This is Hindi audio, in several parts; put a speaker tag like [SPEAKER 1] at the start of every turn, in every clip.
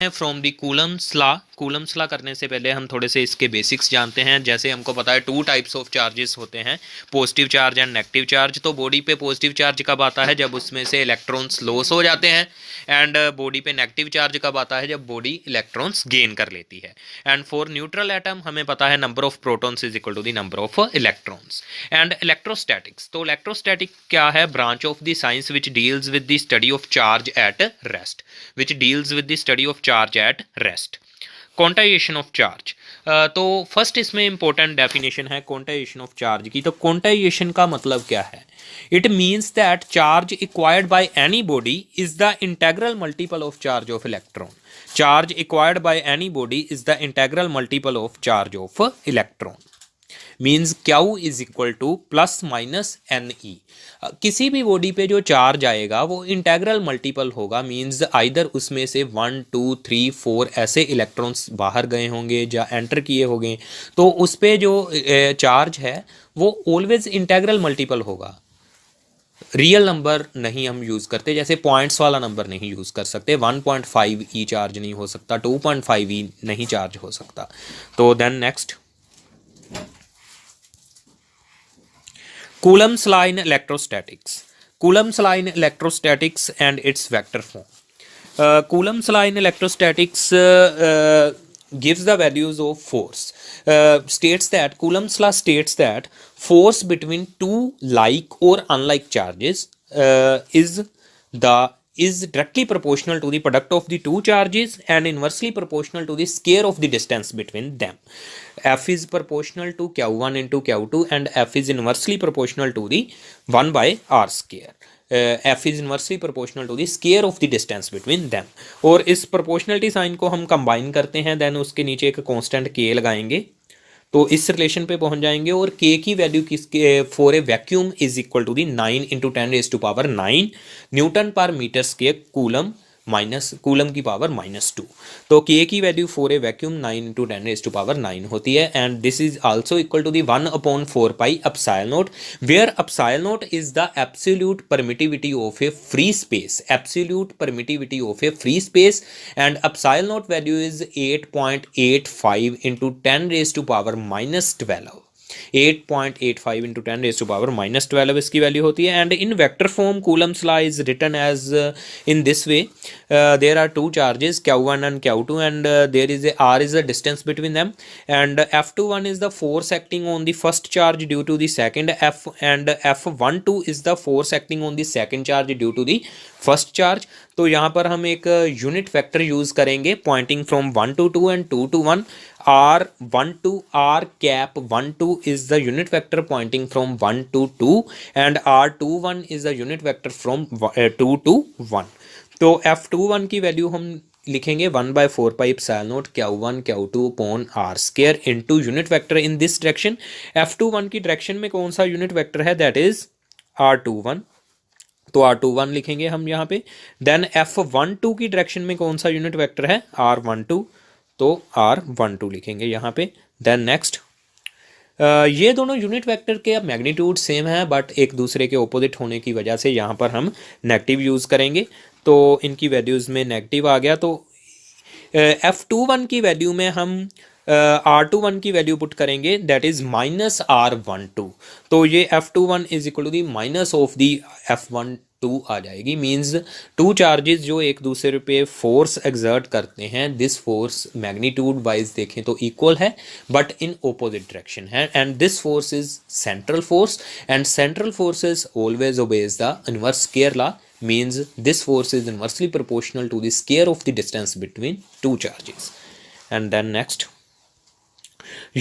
[SPEAKER 1] हैं from the Coulomb's law. Coulomb's law करने से पहले हम थोड़े से इसके बेसिक्स जानते हैं। जैसे हमको पता है टू टाइप्स ऑफ चार्जेस होते हैं, positive charge and negative charge. तो बॉडी पे पॉजिटिव चार्ज कब आता है? जब उसमें से इलेक्ट्रॉन्स लॉस हो जाते हैं। एंड बॉडी पे नेगेटिव चार्ज कब आता है? जब बॉडी इलेक्ट्रॉन्स गेन कर लेती है। एंड फॉर न्यूट्रल एटम हमें पता है number of protons is equal to the number of electrons. And electrostatics, तो इलेक्ट्रोस्टैटिक क्या है? Branch of the science which deals with the study of charge at rest, which deals with the study of charge at rest. Quantization of charge, तो फर्स्ट इसमें इंपॉर्टेंट डेफिनेशन है क्वांटाइजेशन ऑफ चार्ज की। तो क्वांटाइजेशन का मतलब क्या है? It means that charge acquired by any body is the integral multiple of charge of electron. Charge acquired by any body is the integral multiple of charge of electron. Means Q is equal to plus minus N E. किसी भी बॉडी पे जो चार्ज आएगा वो इंटेग्रल मल्टीपल होगा। मीन्स आइदर उसमें से 1 2 3 4 ऐसे इलेक्ट्रॉन्स बाहर गए होंगे या एंटर किए होंगे, तो उस पर जो चार्ज है वो ऑलवेज इंटेग्रल मल्टीपल होगा। रियल नंबर नहीं हम यूज़ करते, जैसे पॉइंट्स वाला नंबर नहीं यूज़ कर सकते। 1.5 ई चार्ज नहीं हो सकता, 2.5 ई नहीं चार्ज हो सकता। तो then next, Coulomb's law in electrostatics. Coulomb's law in electrostatics and its vector form. Coulomb's law in electrostatics gives the values of force. States that Coulomb's law states that force between two like or unlike charges is directly proportional to the product of the two charges and inversely proportional to the square of the distance between them. F is proportional to q1 into q2 and F is inversely proportional to the 1 by r square. F is inversely proportional to the square of the distance between them. और इस proportionality sign को हम combine करते हैं, then उसके नीचे एक constant k लगाएंगे तो इस रिलेशन पे पहुंच जाएंगे। और k की वैल्यू किसके? For a vacuum is equal to the 9 into 10⁻⁹ newton per metre square coulomb minus coulomb की पावर -2। तो k की value for a vacuum 9 into 10⁻⁹ होती है। And this is also equal to the 1/4 pi epsilon not, where epsilon nought is the absolute permittivity of a free space, absolute permittivity of a free space. And epsilon nought value is 8.85 into 10⁻⁻12। 8.85 into 10⁻⁻12 इसकी वैल्यू होती है। And in vector form Coulomb's law is written as in this way, there are two charges q1 and q2 and there is a r is the distance between them, and f21 is the force acting on the first charge due to the second f, and f12 is the force acting on the second charge due to the first charge. तो यहाँ पर हम एक यूनिट वेक्टर यूज करेंगे Poynting from 1 to 2 and 2 to 1। r12 r cap 12 is the unit vector pointing from 1 to 2 and r21 is the unit vector from 2 to 1। तो f21 की वैल्यू हम लिखेंगे 1/4 pi epsilon naught q1 q2 upon r square into unit vector in this direction. f21 की डायरेक्शन में कौन सा यूनिट वेक्टर है? दैट इज r21, तो r21 लिखेंगे हम यहाँ पे। देन f12 की डायरेक्शन में कौन सा यूनिट वेक्टर है? r12, तो r12 लिखेंगे यहाँ पे। देन नेक्स्ट, ये दोनों यूनिट वेक्टर के मैग्नीट्यूड सेम है बट एक दूसरे के ऑपोजिट होने की वजह से यहाँ पर हम नेगेटिव यूज़ करेंगे। तो इनकी वैल्यूज़ में नेगेटिव आ गया। तो f21 की वैल्यू में हम r21 की वैल्यू पुट करेंगे, दैट इज -r12। तो ये f21 is equal to the minus of the f12 आ जाएगी। मींस टू चार्जेस जो एक दूसरे पे फोर्स एक्सर्ट करते हैं, दिस फोर्स मैग्नीट्यूड वाइज देखें तो इक्वल है बट इन ओपोजिट डायरेक्शन है। And this force is central force and central forces always obeys the inverse square law. means this force is inversely proportional to the square of the distance between two charges. And then next,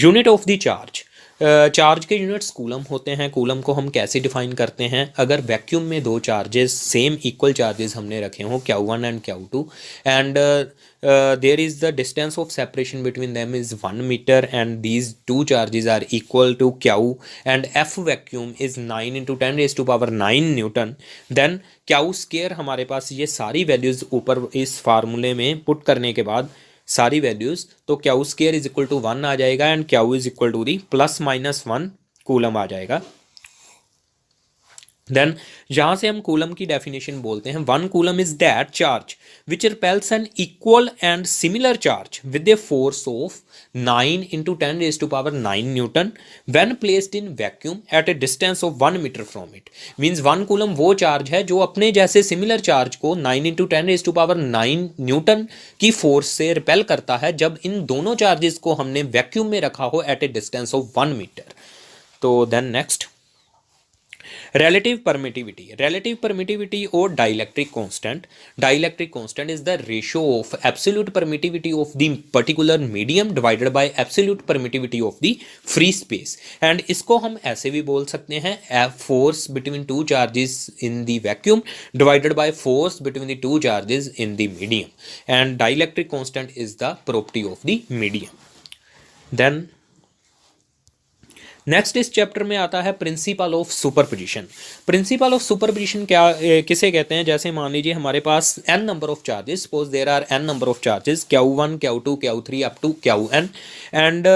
[SPEAKER 1] unit of the charge। Charge के यूनिट्स कूलम होते हैं। कूलम को हम कैसे डिफाइन करते हैं? अगर वैक्यूम में दो चार्जेस सेम इक्वल चार्जेस हमने रखे हों q1 and q2 and there is the distance of separation between them is 1 meter and these two charges are equal to q and f vacuum is 9 into 10⁻⁹ newton. Then q square हमारे पास ये सारी वैल्यूज़ ऊपर इस फार्मूले में पुट करने के बाद सारी वैल्यूज़, तो q square is equal to 1 आ जाएगा and q is equal to the +-1 coulomb आ जाएगा। देन जहां से हम कूलम की डेफिनेशन बोलते हैं, one coulomb is that charge which repels an equal and similar charge with a force of 9 into 10⁻⁹ newton when placed in vacuum at a distance of 1 metre from it. Means one coulomb वो चार्ज है जो अपने जैसे सिमिलर चार्ज को 9 इंटू 10⁻⁹ न्यूटन की फोर्स से रिपेल करता है जब इन दोनों चार्जेस को हमने वैक्यूम में रखा हो at a distance of 1 metre. तो then next, relative permittivity or dielectric constant is the ratio of absolute permittivity of the particular medium divided by absolute permittivity of the free space, and इसको हम ऐसे भी बोल सकते हैं force between two charges in the vacuum divided by force between the two charges in the medium, and dielectric constant is the property of the medium. Then next इस चैप्टर में आता है principle of superposition. Principle of superposition क्या किसे कहते हैं? जैसे मान लीजिए हमारे पास n number of charges, suppose there are n number of charges Q1 Q2 Q3 up to Qn, and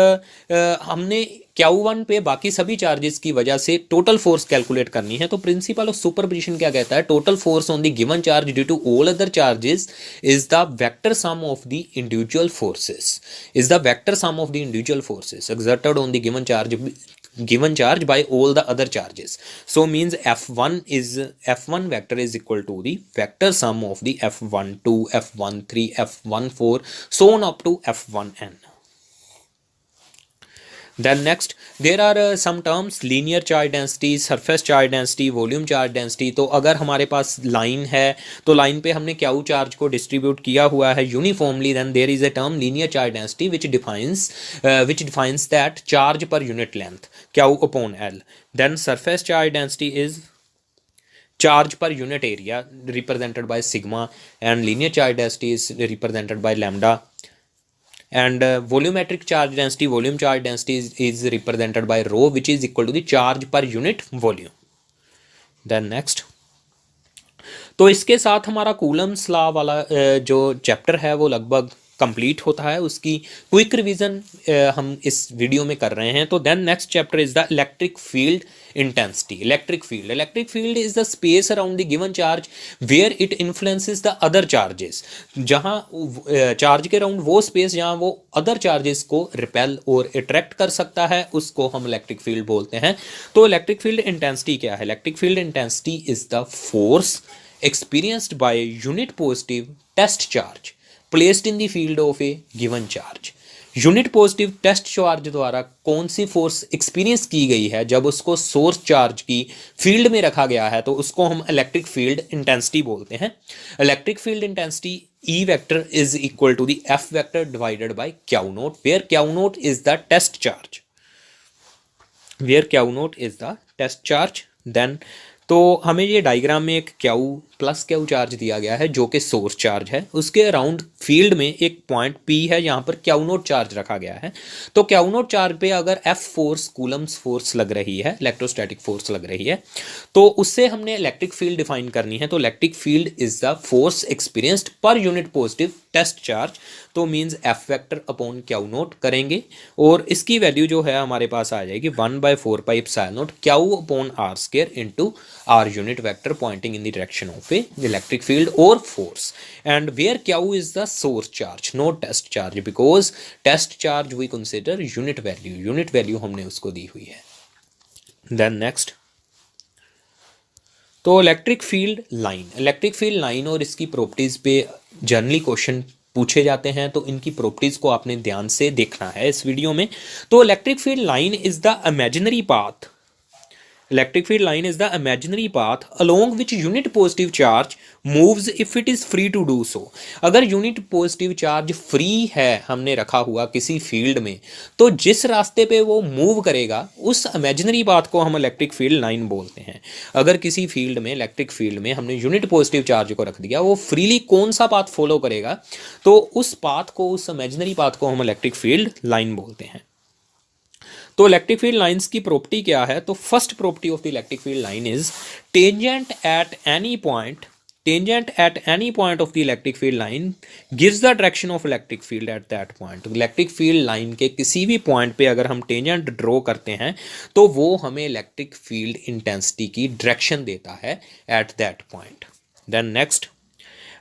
[SPEAKER 1] हमने Q1 पे बाकी सभी चार्जेस की वजह से टोटल फोर्स कैलकुलेट करनी है। तो प्रिंसिपल ऑफ सुपरपोजिशन क्या कहता है? Total force on the given charge due to all other charges is the vector sum of the individual forces, is the vector sum of the individual forces exerted on the given charge by all the other charges. So means f1 vector is equal to the vector sum of the f12 f13 f14 so on up to f1n. Then next there are some terms, linear charge density, surface charge density, volume charge density. तो अगर हमारे पास लाइन है तो लाइन पे हमने Q चार्ज को डिस्ट्रीब्यूट किया हुआ है uniformly, then there is a term linear charge density which defines that charge per unit length Q upon L. Then surface charge density is charge per unit area represented by sigma, and linear charge density is represented by lambda, and volumetric charge density is represented by rho, which is equal to the charge per unit volume. Then next, तो इसके साथ हमारा कूलम्स लॉ वाला जो चैप्टर है वो लगभग कंप्लीट होता है। उसकी क्विक रिवीजन हम इस वीडियो में कर रहे हैं। तो then next chapter is the electric field intensity. Electric field is the space around the given charge where it influences the other charges. जहां चार्ज के अराउंड वो स्पेस जहां वो अदर चार्जेस को रिपेल और अट्रैक्ट कर सकता है, उसको हम इलेक्ट्रिक फील्ड बोलते हैं। तो इलेक्ट्रिक फील्ड इंटेंसिटी क्या है? Electric field intensity is the force experienced by unit positive test charge placed in the field of a given charge. Unit positive test charge द्वारा कौन सी फोर्स एक्सपीरियंस की गई है जब उसको सोर्स चार्ज की फील्ड में रखा गया है, तो उसको हम इलेक्ट्रिक फील्ड इंटेंसिटी बोलते हैं। Electric field intensity E vector is equal to the F vector divided by Q naught, where Q naught is the test charge, then तो हमें ये डायग्राम में एक Q चार्ज दिया गया है जो कि सोर्स चार्ज है। उसके अराउंड फील्ड में एक पॉइंट P है, यहाँ पर Q नोट चार्ज रखा गया है। तो Q नोट चार्ज पे अगर F फोर्स कूलम्स फोर्स लग रही है, इलेक्ट्रोस्टैटिक फोर्स लग रही है, तो उससे हमने इलेक्ट्रिक फील्ड डिफाइन करनी है। तो electric field is the force experienced per unit positive test charge. तो means F vector upon Q note करेंगे और इसकी वैल्यू जो है हमारे पास आ जाएगी 1/4πε0 Q upon R square into R unit vector pointing in the direction of a electric field और force, and where Q is the source charge not test charge, because test charge we consider unit value हमने उसको दी हुई है। देन नेक्स्ट, तो इलेक्ट्रिक फील्ड लाइन और इसकी प्रॉपर्टीज पे जनरली क्वेश्चन पूछे जाते हैं, तो इनकी प्रॉपर्टीज को आपने ध्यान से देखना है इस वीडियो में। तो electric field line is the imaginary path along which unit positive charge moves if it is free to do so. अगर यूनिट पॉजिटिव चार्ज फ्री है हमने रखा हुआ किसी फील्ड में, तो जिस रास्ते पे वो मूव करेगा उस इमेजिनरी पाथ को हम इलेक्ट्रिक फील्ड लाइन बोलते हैं। अगर किसी फील्ड में, इलेक्ट्रिक फील्ड में हमने यूनिट पॉजिटिव चार्ज को रख दिया, वो फ्रीली कौन सा पाथ फॉलो करेगा, तो उस पाथ को, उस इमेजिनरी पाथ को हम इलेक्ट्रिक फील्ड लाइन बोलते हैं। तो इलेक्ट्रिक फील्ड लाइंस की प्रॉपर्टी क्या है? तो first property of the electric field line is tangent at any point tangent at any point of the electric field line gives the direction of electric field at that point. Electric field line के किसी भी पॉइंट पे अगर हम टेंजेंट ड्रॉ करते हैं तो वो हमें इलेक्ट्रिक फील्ड इंटेंसिटी की डायरेक्शन देता है at that point. Then next,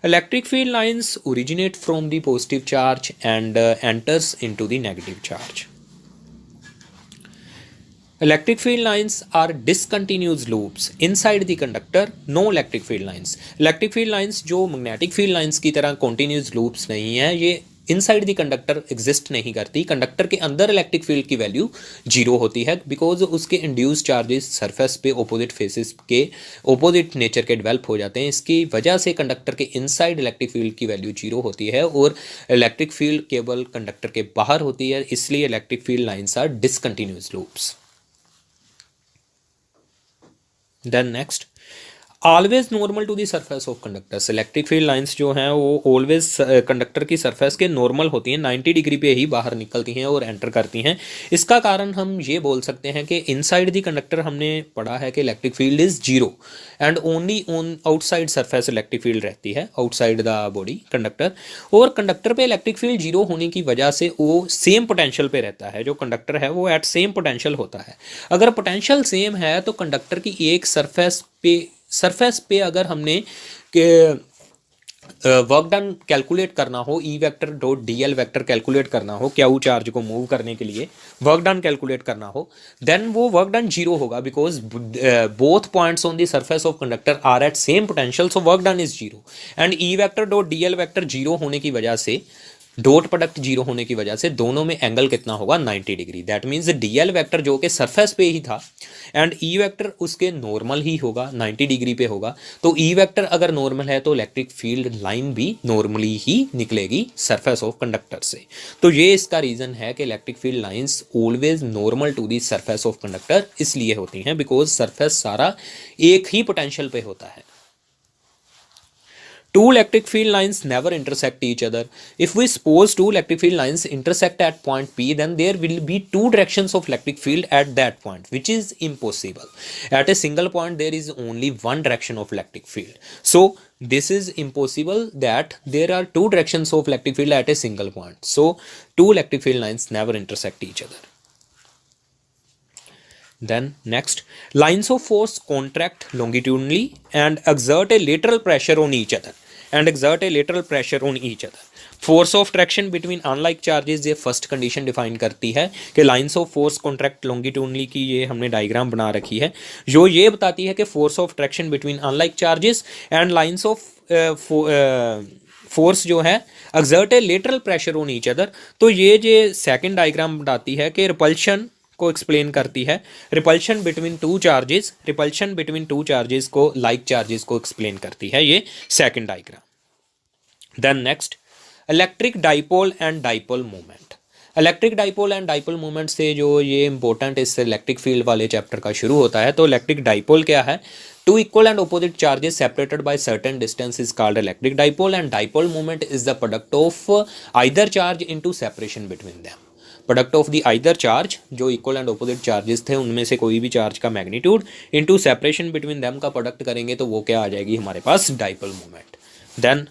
[SPEAKER 1] electric field lines originate from the positive charge and enters into the negative charge. Electric field lines are discontinuous loops inside the conductor. No electric field lines. Electric field lines जो magnetic field lines की तरह continuous loops नहीं है, ये इनसाइड द कंडक्टर एग्जिस्ट नहीं करती. कंडक्टर के अंदर इलेक्ट्रिक फील्ड की वैल्यू जीरो होती है बिकॉज उसके इंड्यूस चार्जेस सरफेस पे ओपोजिट फेसेस के ओपोजिट नेचर के डेवलप हो जाते हैं. इसकी वजह से कंडक्टर के इनसाइड इलेक्ट्रिक फील्ड की वैल्यू जीरो होती है और इलेक्ट्रिक फील्ड केवल कंडक्टर के बाहर होती है. इसलिए electric field lines are discontinuous loops. Then next, always normal to the surface of conductors. Electric field lines जो हैं वो ऑलवेज कंडक्टर की सरफेस के नॉर्मल होती हैं, 90 डिग्री पे ही बाहर निकलती हैं और एंटर करती हैं. इसका कारण हम ये बोल सकते हैं कि इनसाइड दी कंडक्टर हमने पढ़ा है कि electric field is zero and only on outside surface electric field रहती है, आउटसाइड द बॉडी कंडक्टर. और कंडक्टर पे इलेक्ट्रिक फील्ड जीरो होने की वजह से वो सेम पोटेंशियल पे रहता है. जो कंडक्टर है वो एट सेम पोटेंशियल होता है. अगर पोटेंशियल सेम है तो कंडक्टर की एक सरफेस पे अगर हमने के वर्क डन कैलकुलेट करना हो, ई vector dot D L vector calculate करना हो, क्यू चार्ज को मूव करने के लिए वर्क डन कैलकुलेट करना हो, देन वो वर्क डन जीरो होगा because both points on the surface of conductor are at same potential, so work done is zero. And E vector dot D L vector zero होने की वजह से, डॉट प्रोडक्ट जीरो होने की वजह से दोनों में एंगल कितना होगा, 90 degree. That means D L vector जो कि सरफेस पे ही था एंड ई वैक्टर उसके नॉर्मल ही होगा, 90 डिग्री पे होगा. तो ई वैक्टर अगर नॉर्मल है तो इलेक्ट्रिक फील्ड लाइन भी नॉर्मली ही निकलेगी सरफेस ऑफ कंडक्टर से. तो ये इसका रीज़न है कि electric field lines always normal to the surface of conductor इसलिए होती हैं बिकॉज सरफेस सारा एक ही पोटेंशियल पे होता है. Two electric field lines never intersect each other. If we suppose two electric field lines intersect at point P, then there will be two directions of electric field at that point, which is impossible. At a single point, there is only one direction of electric field. So, this is impossible that there are two directions of electric field at a single point. So, two electric field lines never intersect each other. Then next, lines of force contract longitudinally and exert a lateral pressure on each other. Force of traction between unlike charges ये फर्स्ट कंडीशन डिफाइन करती है कि lines of force contract longitudinally की ये हमने डायग्राम बना रखी है जो ये बताती है कि force of traction between unlike charges and lines of force जो है exert A lateral pressure on each other. तो ये जो सेकंड डायग्राम बताती है कि रिपल्शन को एक्सप्लेन करती है, रिपल्शन बिटवीन टू चार्जेस को लाइक चार्जेस को एक्सप्लेन करती है ये second diagram. Then next, electric dipole and dipole movement. Electric dipole and dipole movement से जो ये इंपॉर्टेंट इस इलेक्ट्रिक फील्ड वाले चैप्टर का शुरू होता है. तो इलेक्ट्रिक डाइपोल क्या है? Two equal and opposite charges separated by certain distance is called electric dipole and dipole movement is the product of either charge into separation between them. Product of the either charge, जो इक्वल एंड ऑपोजिट चार्जेस थे उनमें से कोई भी चार्ज का magnitude into separation between them का प्रोडक्ट करेंगे तो वो क्या आ जाएगी हमारे पास, dipole movement. Then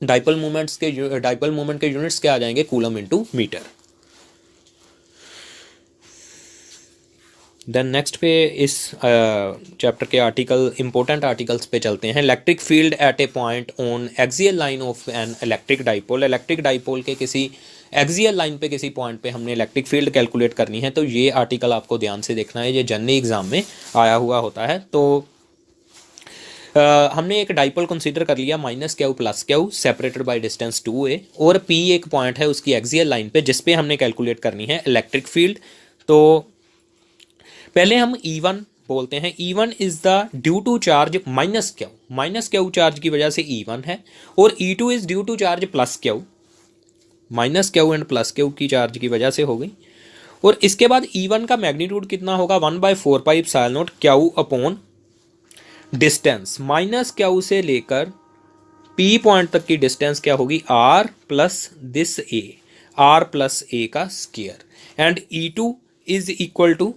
[SPEAKER 1] dipole movement के यूनिट्स क्या आ जाएंगे, coulomb into metre. Then next पे इस चैप्टर के इंपॉर्टेंट आर्टिकल्स पे चलते हैं. Electric field at a point on axial line of an electric dipole. Electric dipole के किसी एक्सियल लाइन पे किसी पॉइंट पे हमने इलेक्ट्रिक फील्ड कैलकुलेट करनी है तो ये आर्टिकल आपको ध्यान से देखना है, ये जनरली एग्जाम में आया हुआ होता है. तो हमने एक डाइपोल कंसीडर कर लिया -q + q separated by distance 2a और p एक पॉइंट है उसकी एक्सियल लाइन पे जिस पे हमने कैलकुलेट करनी है इलेक्ट्रिक फील्ड. तो पहले हम E1 बोलते हैं. E1 is the due to charge -q charge की वजह से E1 है और E2 is due to charge +q, -q and +q की चार्ज की वजह से हो गई. और इसके बाद E1 का मैग्नीट्यूड कितना होगा, 1/4πε0 q अपॉन डिस्टेंस. -q से लेकर P पॉइंट तक की डिस्टेंस क्या होगी, r plus this a, r plus a का square. And E2 is equal to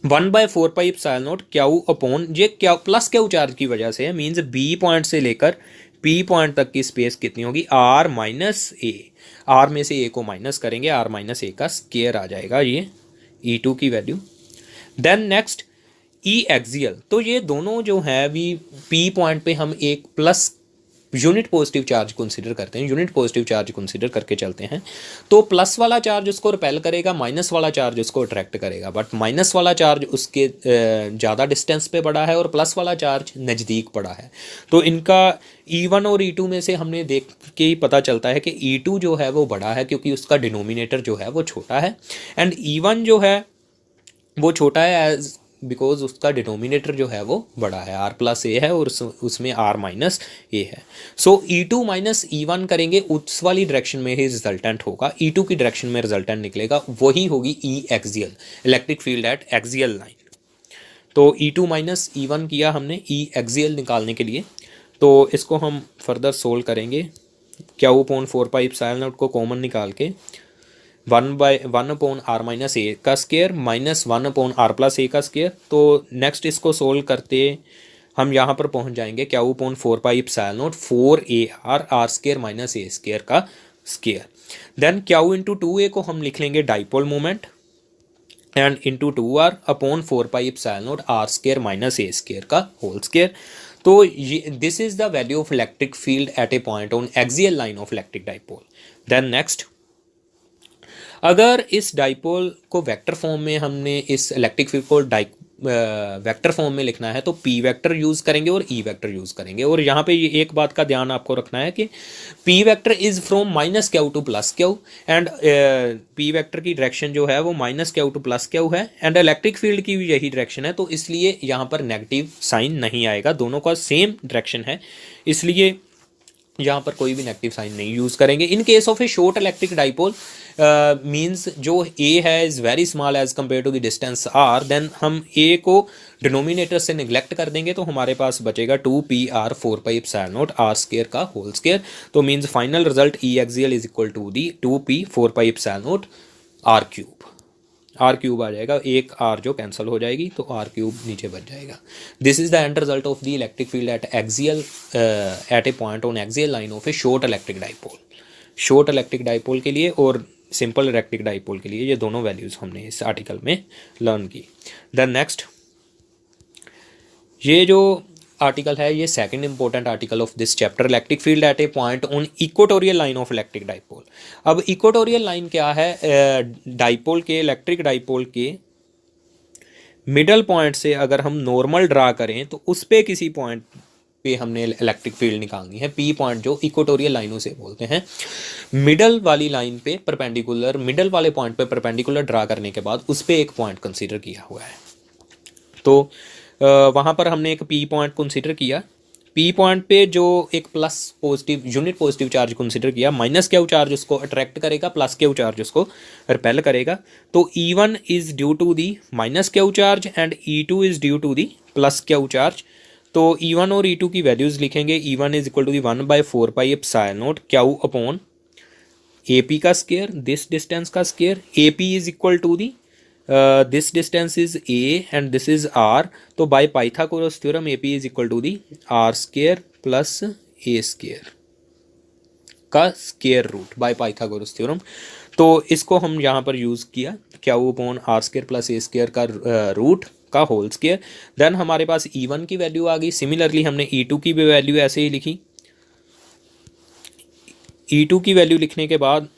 [SPEAKER 1] 1/4π/0 Q upon ये क्या प्लस क्यू चार्ज की वजह से है, मीन्स बी पॉइंट से लेकर पी पॉइंट तक की स्पेस कितनी होगी, आर माइनस ए। आर में से ए को माइनस करेंगे, आर माइनस ए का स्केयर आ जाएगा ये E2 की वैल्यू। देन नेक्स्ट ई एक्सियल, तो ये दोनों जो है अभी पी पॉइंट पे हम एक plus unit positive charge consider करते हैं, यूनिट पॉजिटिव चार्ज कंसीडर करके चलते हैं। तो प्लस वाला चार्ज उसको रिपेल करेगा, माइनस वाला चार्ज उसको अट्रैक्ट करेगा, बट माइनस वाला चार्ज उसके ज़्यादा डिस्टेंस पे पड़ा है और प्लस वाला चार्ज नज़दीक पड़ा है। तो इनका E1 और E2 में से हमने देख के ही पता चलता है कि E2 जो है वो बड़ा है क्योंकि उसका डिनोमिनेटर जो है वो छोटा है, एंड E1 जो है वो छोटा है एज बिकॉज उसका डिनोमिनेटर जो है वो बड़ा है, आर प्लस ए है और उसमें आर माइनस ए है। सो E2 माइनस E1 करेंगे, उस वाली डायरेक्शन में ही रिजल्टेंट होगा, E2 की डायरेक्शन में रिजल्टेंट निकलेगा, वही होगी E axial, electric field at axial line. तो E2 माइनस E1 किया हमने ई एक्सियल निकालने के लिए। तो इसको हम फर्दर सोल्व करेंगे, क्यू अपॉन 4π/0 को कॉमन निकाल के 1/1/r-a का स्केयर माइनस 1/r+a का स्केयर। तो नेक्स्ट इसको सोल्व करते हम यहाँ पर पहुँच जाएंगे Q upon 4π/0 4ar r square minus A square का square. Then Q into 2a को हम लिख लेंगे dipole moment and into 2r upon 4π/0 r square minus A square का होल स्केयर। तो ये this is the value of electric field at a point on axial line of electric dipole. Then next, अगर इस डाइपोल को वेक्टर फॉर्म में हमने इस इलेक्ट्रिक फील्ड को वेक्टर फॉर्म में लिखना है तो पी वेक्टर यूज़ करेंगे और ई वेक्टर यूज़ करेंगे। और यहाँ पे ये एक बात का ध्यान आपको रखना है कि P vector is from minus Q two plus Q, and P vector की डायरेक्शन जो है वो minus Q two plus Q है, एंड इलेक्ट्रिक फील्ड की भी यही डायरेक्शन है, तो इसलिए यहाँ पर नेगेटिव साइन नहीं आएगा, दोनों का सेम डायरेक्शन है, इसलिए यहाँ पर कोई भी नेगेटिव साइन नहीं यूज़ करेंगे। In case of a short electric dipole means जो ए है is very small as compare to the distance R, then हम ए को डिनोमिनेटर से निगलेक्ट कर देंगे तो हमारे पास बचेगा 2pr 4π/0 r स्केयर का होल स्केयर। तो means final result E axial is equal to the 2p 4π/0 r cube. R cube आ जाएगा, एक आर जो कैंसिल हो जाएगी तो आर क्यूब नीचे बच जाएगा। This is the end result of the electric field at axial at a point on axial line of a short electric dipole. Short electric dipole के लिए और सिंपल इलेक्ट्रिक डाइपोल के लिए ये दोनों वैल्यूज़ हमने इस आर्टिकल में लर्न की। देन नेक्स्ट, ये जो आर्टिकल है ये second important article of this chapter, electric field at a point on equatorial line of electric dipole. अब इक्वेटोरियल लाइन क्या है, डाइपोल के इलेक्ट्रिक डाइपोल के मिडल पॉइंट से अगर हम नॉर्मल ड्रा करें तो उस पर किसी पॉइंट पे हमने इलेक्ट्रिक फील्ड निकालनी है, पी पॉइंट जो इक्वेटोरियल लाइनों से बोलते हैं। मिडल वाली लाइन पे परपेंडिकुलर, मिडल वाले पॉइंट पे परपेंडिकुलर ड्रा करने के बाद उस पर एक पॉइंट कंसीडर किया हुआ है। तो वहाँ पर हमने एक पी पॉइंट कंसीडर किया, पी पॉइंट पे जो एक plus positive unit positive charge consider किया, माइनस क्यू चार्ज उसको अट्रैक्ट करेगा, प्लस क्यू चार्ज उसको रिपेल करेगा। तो E1 is due to the minus Q charge and E2 is due to the plus Q charge. तो E1 और E2 की वैल्यूज़ लिखेंगे, E1 is equal to the 1/4π/0 Q upon AP का स्केयर, दिस डिस्टेंस का square, AP is equal to the this distance is A and this is R। तो by Pythagoras theorem AP is equal to the R square plus A square का square root by Pythagoras theorem. तो इसको हम यहाँ पर यूज़ किया, Q upon R square plus A square का रूट का होल स्केयर। देन हमारे पास E1 की वैल्यू आ गई, सिमिलरली हमने E2 की भी वैल्यू ऐसे ही लिखी। E2 की वैल्यू लिखने के बाद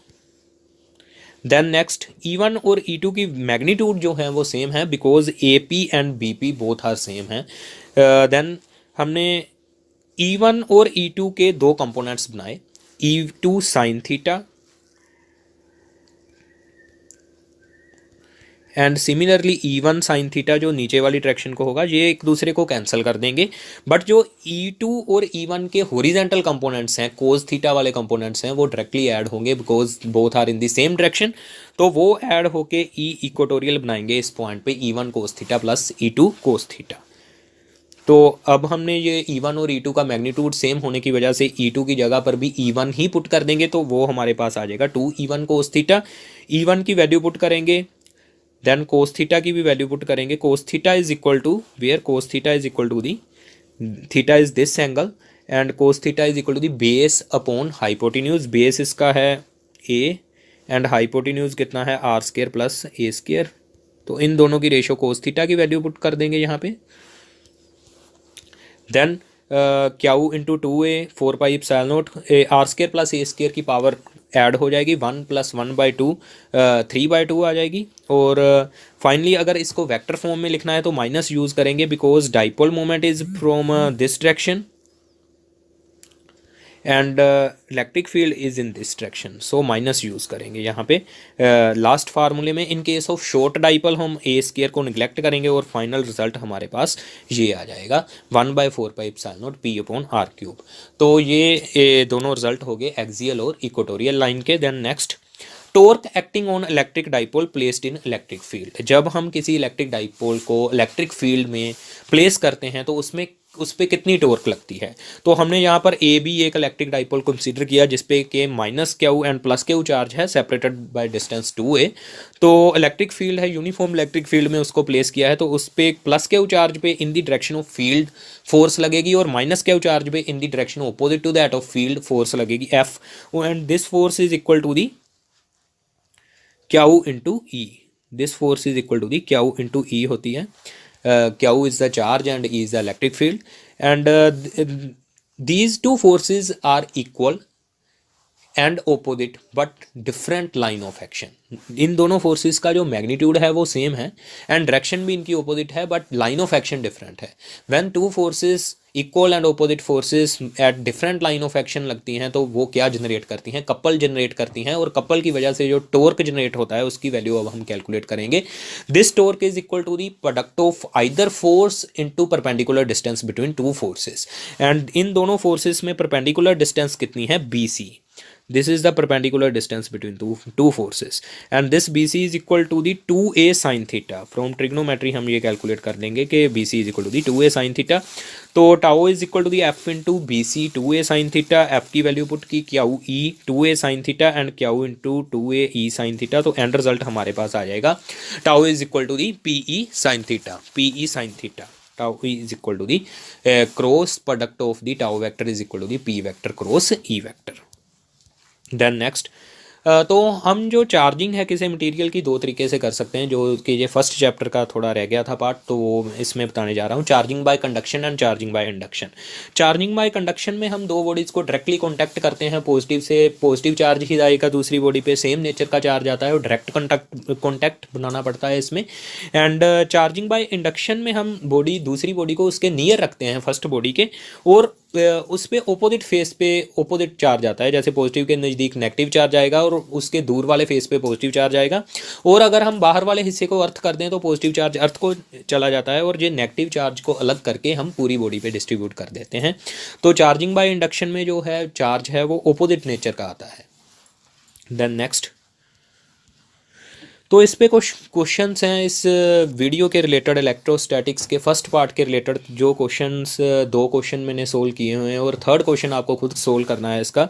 [SPEAKER 1] देन नेक्स्ट, E1 और E2 की मैग्नीट्यूड जो है वो सेम है because AP and BP both are same हैं। देन हमने E1 और E2 के दो कंपोनेंट्स बनाए, E2 sine theta and similarly E1 sine theta जो नीचे वाली डायरेक्शन को होगा, ये एक दूसरे को कैंसिल कर देंगे, बट जो E2 और E1 के हॉरिजॉन्टल कंपोनेंट्स हैं, कोस थीटा वाले कंपोनेंट्स हैं, वो डायरेक्टली ऐड होंगे because both are in the same direction. तो वो ऐड होके ई इक्वेटोरियल बनाएंगे इस पॉइंट पे, E1 cos theta plus E2 cos theta. तो अब हमने ये E1 और E2 का मैग्नीट्यूड सेम होने की वजह से E2 की जगह पर भी E1 ही पुट कर देंगे, तो वो हमारे पास आ जाएगा 2E1 कोस थीटा। E1 की वैल्यू पुट करेंगे देन कोस थीटा की भी वैल्यू पुट करेंगे, cos theta is equal to where, cos theta is equal to the, theta is this angle and cos theta is equal to the base upon hypotenuse, base इसका है ए एंड हाइपोटेन्यूज कितना है R square plus A square. तो इन दोनों की रेशो कोस थीटा की वैल्यू पुट कर देंगे यहाँ पे। Then क्याऊ into 2a 4 pi epsilon naught R square plus A square की पावर ऐड हो जाएगी, 1 + 1/2 3/2 आ जाएगी। और फाइनली अगर इसको वेक्टर फॉर्म में लिखना है तो माइनस यूज़ करेंगे because dipole moment is from this direction and electric field is in this direction, so minus use करेंगे यहाँ पे लास्ट फार्मूले में। इन केस ऑफ शॉर्ट डाइपोल हम ए स्केयर को निगलेक्ट करेंगे और फाइनल रिजल्ट हमारे पास ये आ जाएगा 1/4πε0 p/r³। तो ये दोनों रिजल्ट हो गए एक्सियल और इक्वेटोरियल लाइन के। Then next, torque acting on electric dipole placed in electric field. जब हम किसी इलेक्ट्रिक डाइपोल को इलेक्ट्रिक फील्ड में प्लेस करते हैं तो उसमें उस पर कितनी टॉर्क लगती है। तो हमने यहाँ पर ए बी एक इलेक्ट्रिक डाइपोल कंसीडर किया जिसपे के minus Q and plus Q charge है सेपरेटेड बाय डिस्टेंस 2a। तो इलेक्ट्रिक फील्ड है, यूनिफॉर्म इलेक्ट्रिक फील्ड में उसको प्लेस किया है, तो उस पर प्लस क्यू चार्ज पे in the direction of field force लगेगी और माइनस क्यू चार्ज पे in the direction opposite to that of field force लगेगी F, and this force is equal to the Q into E. This force is equal to the Q into E होती है। Q is the charge and E is the electric field, and these two forces are equal and opposite but different line of action. इन दोनों फोर्सेस का जो मैग्नीट्यूड है वो सेम है एंड डायरेक्शन भी इनकी ओपोजिट है but line of action different है। When two forces equal and opposite forces at different line of action लगती हैं तो वो क्या जनरेट करती हैं, कपल जनरेट करती हैं, और कपल की वजह से जो टॉर्क जनरेट होता है उसकी वैल्यू अब हम कैलकुलेट करेंगे। This torque is equal to the product of either force into perpendicular distance between two forces, and इन दोनों फोर्सेस में परपेंडिकुलर डिस्टेंस कितनी है, BC। This is the perpendicular distance between two forces and this BC is equal to the 2a sin theta। from trigonometry हम ये कैलकुलेट कर लेंगे कि BC is equal to the 2a sin theta। तो tau is equal to the F into BC 2a sin theta, F की वैल्यू पुट की Q E 2a sin theta and Q into 2a e sin theta। तो एंड रिजल्ट हमारे पास आ जाएगा tau is equal to the PE sin theta, PE sin theta। Tau is equal to the cross product of the tau vector is equal to the P vector cross E vector. Then next, तो हम जो चार्जिंग है किसी मटेरियल की दो तरीके से कर सकते हैं, जो कि ये फर्स्ट चैप्टर का थोड़ा रह गया था पार्ट, तो वो इसमें बताने जा रहा हूँ। Charging by conduction and charging by induction. Charging by conduction में हम दो बॉडीज़ को डायरेक्टली कॉन्टैक्ट करते हैं, पॉजिटिव से पॉजिटिव चार्ज ही जाएगा दूसरी बॉडी पे, सेम नेचर का चार्ज आता है और डायरेक्ट कॉन्टैक्ट बनाना पड़ता है इसमें। एंड चार्जिंग बाय इंडक्शन में हम बॉडी दूसरी बॉडी को उसके नियर रखते हैं फर्स्ट बॉडी के, और उस पर ओपोजिट फेस पे ओपोजिट चार्ज आता है, जैसे पॉजिटिव के नज़दीक नेगेटिव चार्ज आएगा और उसके दूर वाले फेस पे पॉजिटिव चार्ज आएगा। और अगर हम बाहर वाले हिस्से को अर्थ कर दें तो पॉजिटिव चार्ज अर्थ को चला जाता है और ये नेगेटिव चार्ज को अलग करके हम पूरी बॉडी पे डिस्ट्रीब्यूट कर देते हैं। तो चार्जिंग बाय इंडक्शन में जो है चार्ज है वो ओपोजिट नेचर का आता है। देन नेक्स्ट, तो इस पे कुछ क्वेश्चंस हैं इस वीडियो के रिलेटेड, इलेक्ट्रोस्टैटिक्स के फर्स्ट पार्ट के रिलेटेड जो क्वेश्चंस, दो क्वेश्चन मैंने सोल्व किए हुए हैं और थर्ड क्वेश्चन आपको खुद सोल्व करना है इसका।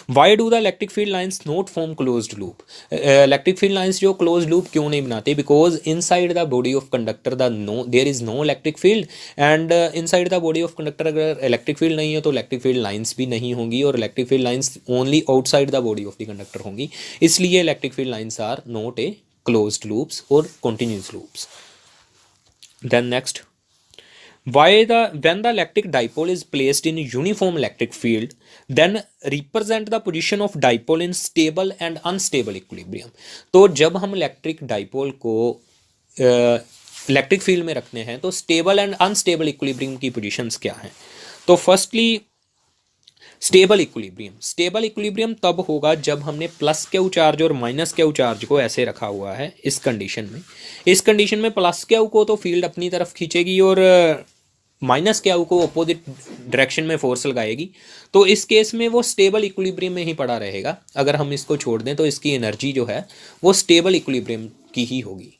[SPEAKER 1] Why do the electric field lines not form closed loop. Electric field lines जो क्लोज्ड लूप क्यों नहीं बनाते, because inside the body of conductor the there is no electric field, and inside the body of conductor अगर इलेक्ट्रिक फील्ड नहीं है तो इलेक्ट्रिक फील्ड लाइंस भी नहीं होंगी, और electric field lines only outside the body of the conductor होंगी, इसलिए electric field lines are not a closed loops or continuous loops। Then next, when the electric dipole is placed in uniform electric field, then represent the position of dipole in stable and unstable equilibrium। तो जब हम इलेक्ट्रिक डाइपोल को इलेक्ट्रिक फील्ड में रखने हैं तो स्टेबल एंड अनस्टेबल इक्विलिब्रियम की पोजीशंस क्या हैं। तो फर्स्टली स्टेबल इक्विलिब्रियम तब होगा जब हमने प्लस क्यू चार्ज और माइनस क्यू चार्ज को ऐसे रखा हुआ है इस कंडीशन में प्लस क्यू को तो फील्ड अपनी तरफ खींचेगी और माइनस क्यू को अपोजिट डायरेक्शन में फोर्स लगाएगी। तो इस केस में वो स्टेबल इक्विलिब्रियम में ही पड़ा रहेगा। अगर हम इसको छोड़ दें तो इसकी एनर्जी जो है वो स्टेबल इक्विलिब्रियम की ही होगी।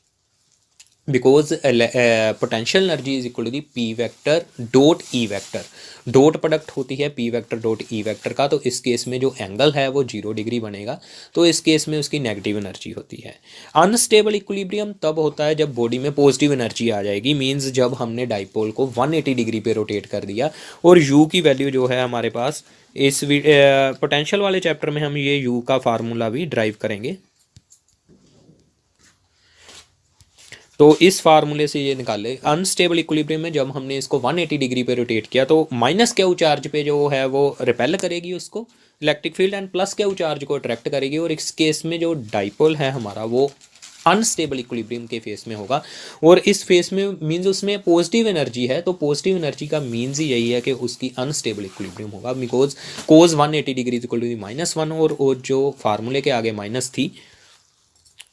[SPEAKER 1] Because potential energy is equal to the P vector dot E vector, dot product होती है P vector dot E vector का, तो इस केस में जो एंगल है वो 0 डिग्री बनेगा, तो इस केस में उसकी नेगेटिव एनर्जी होती है। अनस्टेबल इक्विलिब्रियम तब होता है जब बॉडी में पॉजिटिव एनर्जी आ जाएगी, मींस जब हमने डाइपोल को 180 डिग्री पे रोटेट कर दिया और यू की वैल्यू जो है हमारे पास इस पोटेंशियल वाले चैप्टर में हम ये यू का फार्मूला भी ड्राइव करेंगे। तो इस फार्मूले से ये निकाले, अनस्टेबल इक्विलिब्रियम में जब हमने इसको 180 डिग्री पे रोटेट किया तो माइनस क्यू चार्ज पे जो है वो रिपेल करेगी उसको electric field, and plus Q charge को अट्रैक्ट करेगी, और इस केस में जो डाइपोल है हमारा वो अनस्टेबल इक्विलिब्रियम के फेस में होगा। और इस फेस में मीन्स उसमें पॉजिटिव एनर्जी है, तो पॉजिटिव एनर्जी का मीन्स ही यही है कि उसकी अनस्टेबल इक्विलिब्रियम होगा, because cos 180 degree equal to -1, और जो फार्मूले के आगे माइनस थी,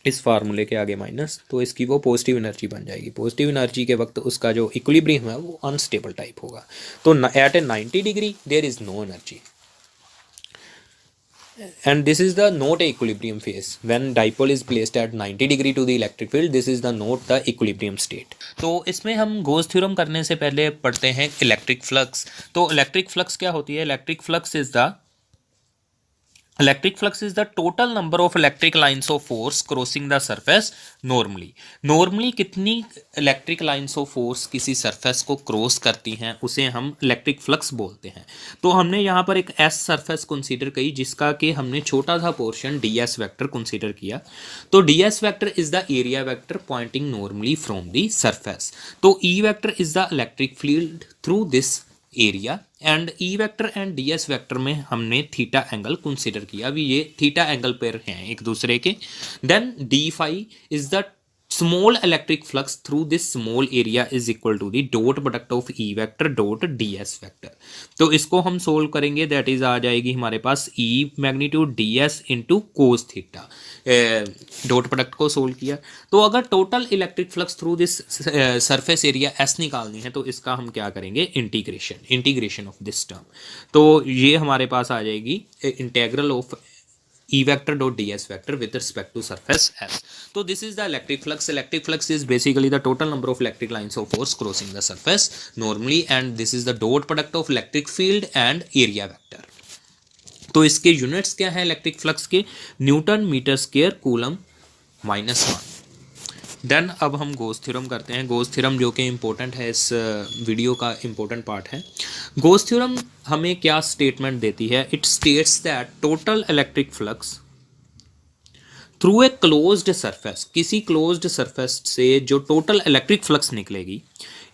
[SPEAKER 1] इस फार्मूले के आगे माइनस, तो इसकी वो पॉजिटिव एनर्जी बन जाएगी। पॉजिटिव एनर्जी के वक्त उसका जो इक्विलिब्रियम है वो अनस्टेबल टाइप होगा। तो at a 90 degree there is no energy, and this is the not a equilibrium phase when dipole is placed at 90 degree to the electric field, this is the not the equilibrium state। तो इसमें हम गोस थ्योरम करने से पहले पढ़ते हैं इलेक्ट्रिक फ्लक्स। तो इलेक्ट्रिक फ्लक्स क्या होती है? Electric flux is the total number of electric lines of force crossing the surface normally कितनी इलेक्ट्रिक लाइंस ऑफ फोर्स किसी सरफेस को क्रॉस करती हैं उसे हम इलेक्ट्रिक फ्लक्स बोलते हैं। तो हमने यहाँ पर एक एस सरफेस कंसीडर की जिसका कि हमने छोटा सा portion d S vector consider किया। तो d S vector is the area vector pointing normally from the surface. तो e vector is the electric field through this area, and E vector and d S vector में हमने थीटा एंगल कंसिडर किया। अभी ये थीटा एंगल पेयर हैं एक दूसरे के। Then D phi is the small electric flux through this small area is equal to the dot product of E vector dot D S vector. तो इसको हम सोल्व करेंगे, दैट इज आ जाएगी हमारे पास e magnitude d s into cos theta. Dot product को सोल्व किया तो अगर total electric flux through this surface area s निकालनी है तो इसका हम क्या करेंगे? Integration of this term. तो ये हमारे पास आ जाएगी integral of E vector dot ds vector with respect to surface S. So this is the electric flux. Electric flux is basically the total number of electric lines of force crossing the surface normally, and this is the dot product of electric field and area vector. तो इसके यूनिट्स क्या है इलेक्ट्रिक फ्लक्स के? Newton metre square coulomb -1। Then अब हम गोस थ्योरम करते हैं। गोस थ्योरम जो कि इम्पोर्टेंट है, इस वीडियो का इम्पोर्टेंट पार्ट है। गोस थ्योरम हमें क्या स्टेटमेंट देती है? It states that total electric flux through a closed surface, किसी क्लोज्ड सरफेस से जो टोटल इलेक्ट्रिक फ्लक्स निकलेगी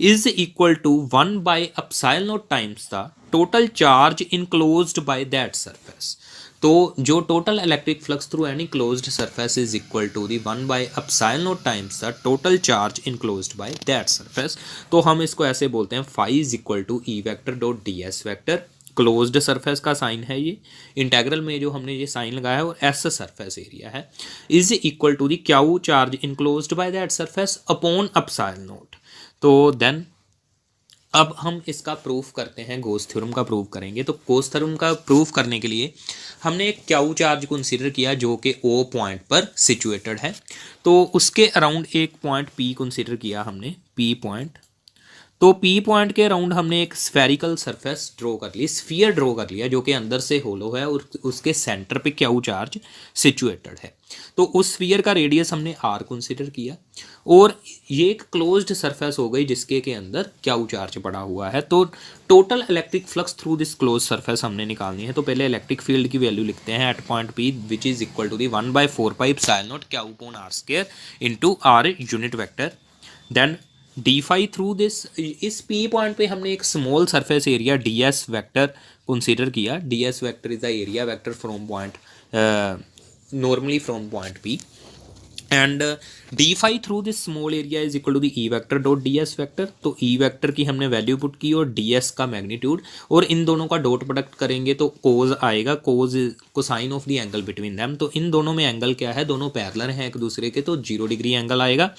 [SPEAKER 1] is equal to 1 by epsilon naught times the total charge enclosed by that surface. तो जो total electric flux through any closed surface is equal to the 1 by epsilon naught times the total charge enclosed by that surface. तो हम इसको ऐसे बोलते हैं phi is equal to E vector dot D S vector. Closed surface का साइन है ये, इंटेग्रल में जो हमने ये साइन लगाया है, और एस सरफेस एरिया है, is equal to the Q charge enclosed by that surface upon epsilon naught. तो देन अब हम इसका प्रूफ करते हैं, गोस थ्योरम का प्रूफ करेंगे। तो गोस थ्योरम का प्रूफ करने के लिए हमने एक क्यू चार्ज कंसीडर किया जो कि ओ पॉइंट पर सिचुएटेड है। तो उसके अराउंड एक पॉइंट पी कंसीडर किया हमने, पी पॉइंट। तो पी पॉइंट के अराउंड हमने एक स्फेरिकल सरफेस ड्रॉ कर ली, स्फीयर ड्रॉ कर लिया जो कि अंदर से होलो है और उसके सेंटर पे क्यू चार्ज सिचुएटेड है। तो उस स्फीयर का रेडियस हमने आर कंसीडर किया, और ये एक क्लोज्ड सरफेस हो गई जिसके के अंदर क्यू चार्ज पड़ा हुआ है। तो total electric flux through this close surface हमने निकालनी है। तो पहले इलेक्ट्रिक फील्ड की वैल्यू लिखते हैं at point p, which is equal to the 1/4 pi epsilon naught q upon are square into r unit vector. Then D phi through this, इस पी पॉइंट पे हमने एक small surface area d S vector consider किया। D S vector is the area vector from point normally from point p, and d phi through this small area is equal to the e vector dot D S vector. तो ई वेक्टर की हमने वैल्यू पुट की और डी एस का मैग्नीट्यूड, और इन दोनों का डॉट प्रोडक्ट करेंगे तो कोज आएगा, cos cosine of the angle between them. तो इन दोनों में एंगल क्या है? दोनों पैरेलल हैं एक दूसरे के, तो 0 डिग्री एंगल आएगा।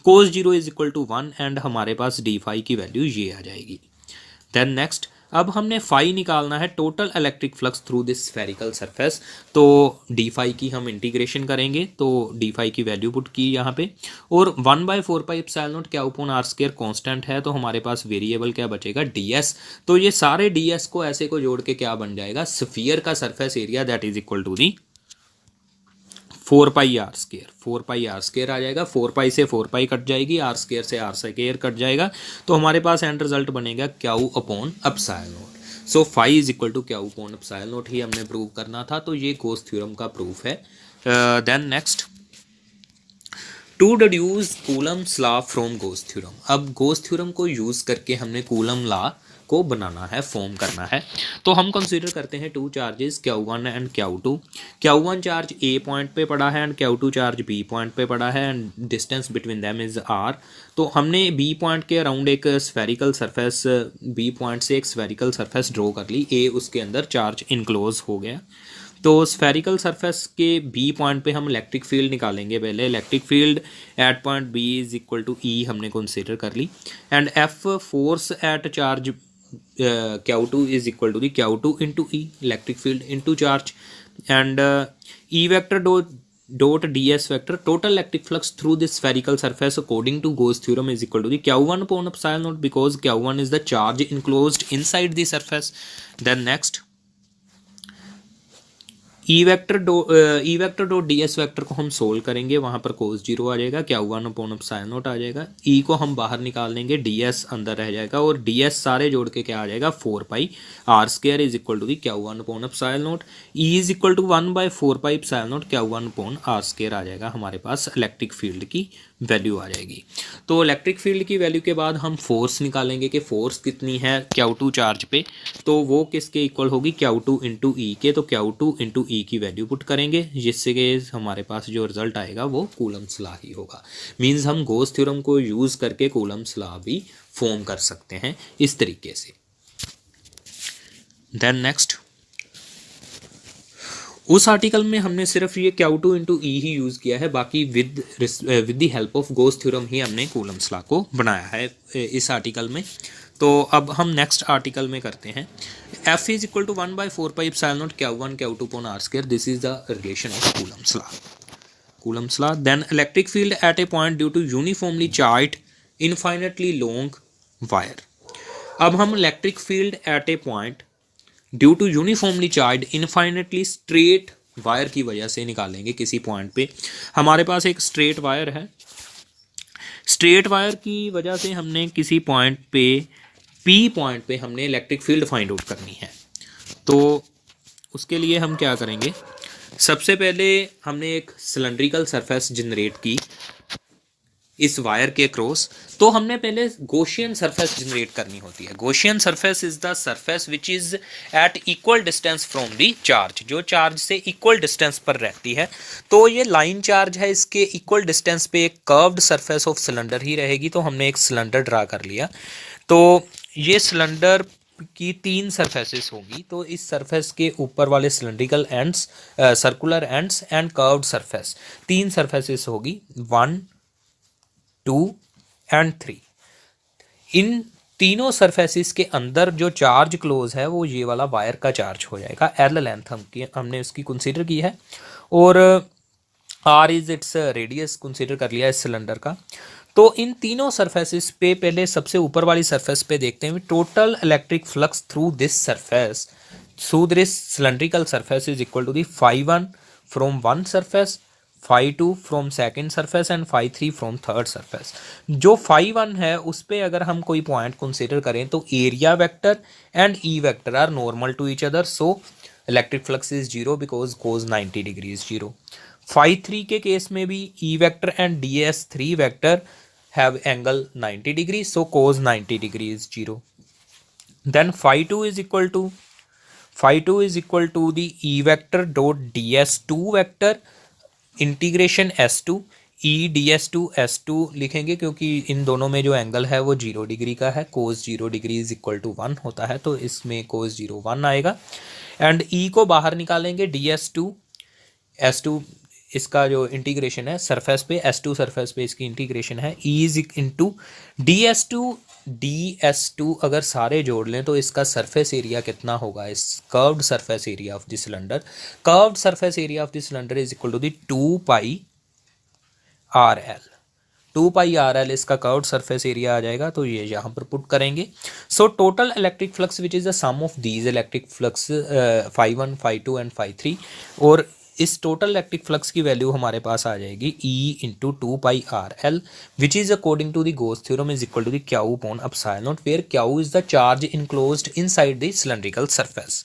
[SPEAKER 1] कोज 0 इज इक्वल टू 1, एंड हमारे पास डी फाई की वैल्यू ये आ जाएगी। देन नेक्स्ट अब हमने फाई निकालना है, total electric flux through this spherical surface. तो डी फाई की हम इंटीग्रेशन करेंगे, तो डी फाई की वैल्यू पुट की यहाँ पे, और 1/4 पाई एप्सिलॉन नॉट क्या upon आर स्क्वायर कॉन्स्टेंट है, तो हमारे पास वेरिएबल क्या बचेगा, डी एस। तो ये सारे डी एस को ऐसे को जोड़ के क्या बन जाएगा, स्फीयर का surface area that is equal to the 4 pi r square, 4 pi r square आ जाएगा। 4 पाई से 4 पाई कट जाएगी, आर स्क्वायर से आर स्क्वायर कट जाएगा, तो हमारे पास एंड रिजल्ट बनेगा q upon epsilon naught. So phi is equal to q upon epsilon naught ही हमने प्रूव करना था, तो ये गोस थ्योरम का प्रूफ है। Then next, to deduce Coulomb's law from goes theorem. अब गोस थ्योरम को यूज़ करके हमने कूलम लॉ को बनाना है, फॉर्म करना है। तो हम कंसीडर करते हैं to charges Q1 and Q2। Q1 charge A point पे पड़ा है and Q2 charge B point पे पड़ा है and distance between them is r। तो हमने बी पॉइंट के अराउंड एक स्फेरिकल सरफेस, बी पॉइंट से एक स्फेरिकल सरफेस ड्रॉ कर ली, ए उसके अंदर चार्ज इनक्लोज हो गया। तो स्फेरिकल सरफेस के बी पॉइंट पे हम इलेक्ट्रिक फील्ड निकालेंगे। पहले electric field at point b is equal to e हमने कंसीडर कर ली, and f force at charge Q2 is equal to the Q2 into E, electric field into charge, and E vector dot ds vector, total electric flux through this spherical surface according to Gauss theorem is equal to the Q1 upon epsilon naught, because Q1 is the charge enclosed inside the surface. Then next, E vector dot D S vector को हम सोल्व करेंगे, वहाँ पर कोस जीरो आ जाएगा, Q1 अपॉन एप्सिलॉन नॉट आ जाएगा। ई को हम बाहर निकाल देंगे, डी एस अंदर रह जाएगा, और डी एस सारे जोड़ के क्या आ जाएगा, 4 pi r square is equal to the Q1 upon epsilon naught. E is equal to 1/4 pi epsilon naught Q1 upon are square आ जाएगा। हमारे पास इलेक्ट्रिक फील्ड की वैल्यू आ जाएगी। तो इलेक्ट्रिक फील्ड की वैल्यू के बाद हम फोर्स निकालेंगे कि फोर्स कितनी है Q2 चार्ज पे, तो वो किसके इक्वल होगी, Q2 इंटू ई के। तो Q2 इंटू ई की वैल्यू पुट करेंगे, जिससे कि हमारे पास जो रिजल्ट आएगा वो कूलम्स लॉ ही होगा। मींस हम गॉस थ्योरम को यूज़ करके कूलम्स लॉ भी फॉर्म कर सकते हैं इस तरीके से। देन नेक्स्ट, उस आर्टिकल में हमने सिर्फ ये Q2 इंटू ई ही यूज़ किया है, बाकी with the help of Gauss theorem ही हमने कूलम्स लॉ को बनाया है इस आर्टिकल में। तो अब हम नेक्स्ट आर्टिकल में करते हैं, F is equal to 1/4 pi epsilon naught Q1 Q2 upon are square, this is the relation of Coulomb's law. Coulomb's law, then electric field at a point due to uniformly charged infinitely long wire. अब हम electric field at a point due to uniformly charge infinitely straight wire की वजह से निकालेंगे। किसी पॉइंट पे हमारे पास एक स्ट्रेट वायर है, स्ट्रेट वायर की वजह से हमने किसी पॉइंट पे, पी पॉइंट पे हमने इलेक्ट्रिक फील्ड फाइंड आउट करनी है। तो उसके लिए हम क्या करेंगे, सबसे पहले हमने एक सिलेंड्रिकल सरफेस जनरेट की इस वायर के क्रॉस। तो हमने पहले गॉसियन सरफेस जनरेट करनी होती है। Gaussian surface is the surface which is at equal distance from the charge, जो चार्ज से इक्वल डिस्टेंस पर रहती है। तो ये लाइन चार्ज है, इसके इक्वल डिस्टेंस पे एक कर्व्ड सरफेस ऑफ सिलेंडर ही रहेगी। तो हमने एक सिलेंडर ड्रा कर लिया, तो ये सिलेंडर की 3 सरफेसेस होगी। तो इस सरफेस के ऊपर वाले cylindrical ends, circular ends and curved surface, 3 surfaces होगी, 1 2 एंड 3। इन तीनों सरफेसिस के अंदर जो चार्ज क्लोज है वो ये वाला वायर का चार्ज हो जाएगा। एल लेंथ हमने उसकी कंसीडर की है, और R is its radius consider कर लिया इस सिलेंडर का। तो इन तीनों सरफेसिस पे पहले सबसे ऊपर वाली सरफेस पे देखते हैं, total electric flux through this surface, through this cylindrical surface is equal to the φ1 from one surface, φ2 from second surface and φ3 from third surface. जो φ1 है उस पर अगर हम कोई पॉइंट कंसीडर करें तो area vector and E vector are normal to each other, so electric flux is zero because cos 90 degree is zero. φ3 के केस में भी e vector and ds3 vector have angle 90 degree, so cos 90 degree is zero. Then φ2 is equal to the e vector dot ds2 vector integration s2 e ds2 s2 लिखेंगे, क्योंकि इन दोनों में जो एंगल है वो 0 डिग्री का है, कोस 0 डिग्री इज इक्वल टू 1 होता है, तो इसमें कोस 0 1 आएगा। एंड e को बाहर निकालेंगे, ds2 s2 इसका जो इंटीग्रेशन है सरफेस पे, s2 सरफेस पे इसकी इंटीग्रेशन है, e is into ds2 DS2 अगर सारे जोड़ लें तो इसका सरफेस एरिया कितना होगा, इस curved surface area of the cylinder, curved surface area of the cylinder is equal to the 2πRL। 2πRL इसका कर्व्ड सरफेस एरिया आ जाएगा, तो ये यहाँ पर पुट करेंगे। So total electric flux which is the sum of these electric flux φ1 φ2 and φ3, और इस टोटल इलेक्ट्रिक फ्लक्स की वैल्यू हमारे पास आ जाएगी E into 2πRL, which is according to the Gauss theorem is equal to the Q upon epsilon not, where Q is the charge enclosed inside the cylindrical surface.